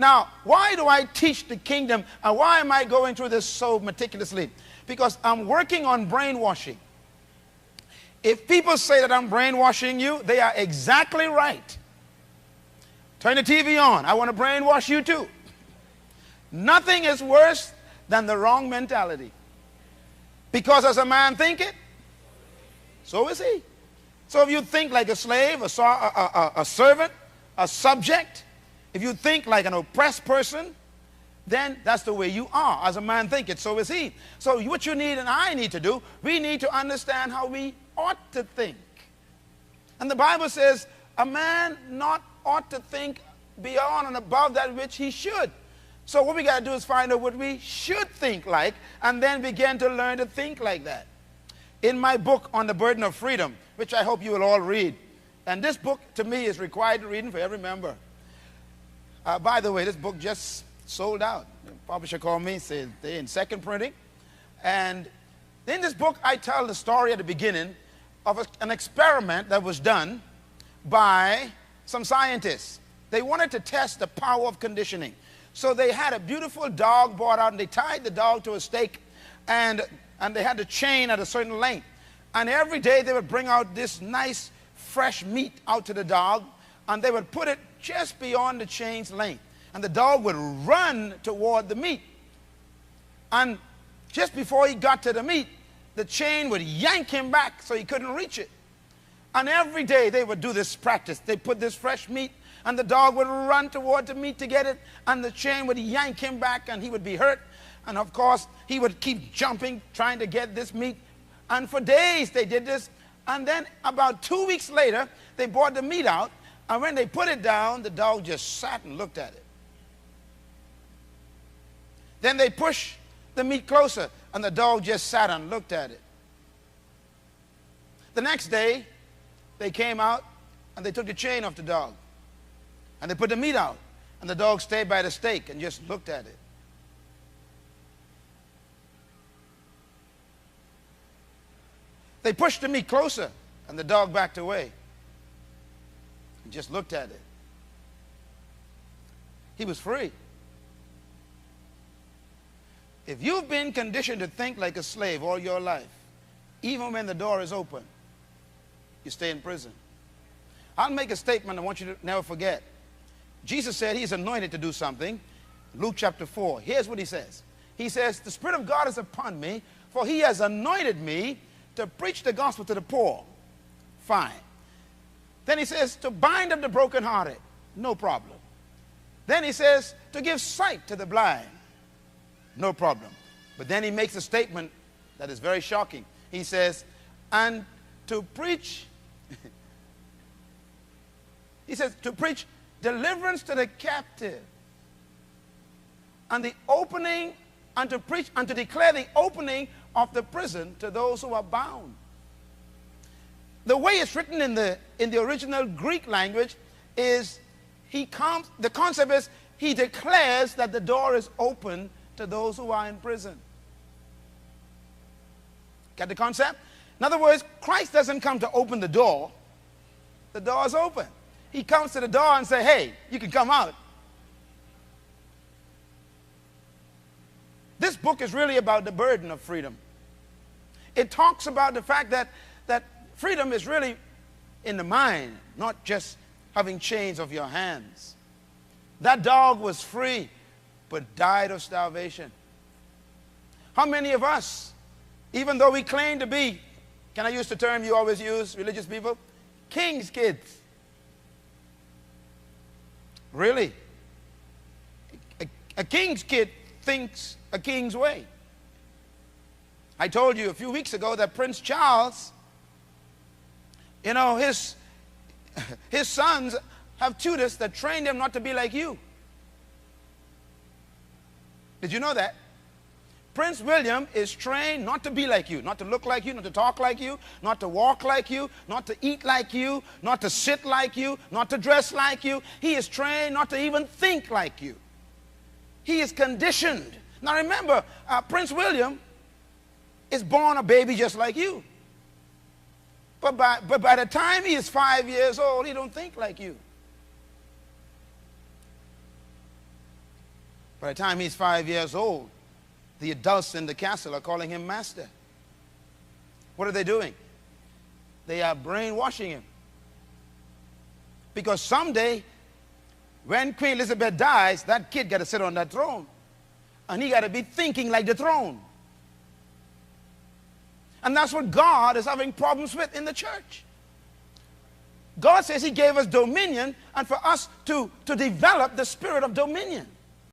Now, why do I teach the kingdom, and why am I going through this so meticulously? Because I'm working on brainwashing. If people say that I'm brainwashing you, they are exactly right. Turn the TV on. I want to brainwash you too. Nothing is worse than the wrong mentality. Because as a man thinketh, so is he. So if you think like a slave, a servant, a subject, if you think like an oppressed person, then that's the way you are. As a man thinketh, so is he. So what you need and I need to do, we need to understand how we ought to think. And the Bible says a man not ought to think beyond and above that which he should. So what we got to do is find out what we should think like, and then begin to learn to think like that. In my book on the burden of freedom, which I hope you will all read, and this book to me is required reading for every member. By the way, this book just sold out. The publisher called me, said they're in second printing. And in this book, I tell the story at the beginning of an experiment that was done by some scientists. They wanted to test the power of conditioning. So they had a beautiful dog brought out, and they tied the dog to a stake, and they had the chain at a certain length. And every day they would bring out this nice, fresh meat out to the dog, and they would put it just beyond the chain's length. And the dog would run toward the meat. And just before he got to the meat, the chain would yank him back so he couldn't reach it. And every day they would do this practice. They put this fresh meat, and the dog would run toward the meat to get it, and the chain would yank him back, and he would be hurt. And of course, he would keep jumping, trying to get this meat. And for days they did this. And then about 2 weeks later, they brought the meat out, and when they put it down, the dog just sat and looked at it. Then they pushed the meat closer, and the dog just sat and looked at it. The next day, they came out, and they took the chain off the dog. And they put the meat out, and the dog stayed by the stake and just looked at it. They pushed the meat closer, and the dog backed away and just looked at it. He was free. If you've been conditioned to think like a slave all your life, even when the door is open, you stay in prison. I'll make a statement I want you to never forget. Jesus said he's anointed to do something. Luke chapter 4. Here's what he says. He says, the Spirit of God is upon me, for he has anointed me to preach the gospel to the poor. Fine. Then he says, to bind up the brokenhearted. No problem. Then he says, to give sight to the blind. No problem. But then he makes a statement that is very shocking. He says, and to preach, he says, to preach deliverance to the captive, and the opening, and to preach, and to declare the opening of the prison to those who are bound. The way it's written in the original Greek language is the concept is he declares that the door is open to those who are in prison. Get the concept? In other words, Christ doesn't come to open the door. The door is open. He comes to the door and says, hey, you can come out. This book is really about the burden of freedom. It talks about the fact that freedom is really in the mind, not just having chains of your hands. That dog was free, but died of starvation. How many of us, even though we claim to be, can I use the term you always use, religious people? King's kids. Really? A king's kid thinks a king's way. I told you a few weeks ago that Prince Charles, you know, his sons have tutors that train them not to be like you. Did you know that? Prince William is trained not to be like you, not to look like you, not to talk like you, not to walk like you, not to eat like you, not to sit like you, not to dress like you. He is trained not to even think like you. He is conditioned. Now remember, Prince William is born a baby just like you. But by the time he is 5 years old, he don't think like you. By the time he's 5 years old, the adults in the castle are calling him master. What are they doing? They are brainwashing him. Because someday, when Queen Elizabeth dies, that kid got to sit on that throne. And he got to be thinking like the throne. And that's what God is having problems with in the church. God says he gave us dominion, and for us to develop the spirit of dominion.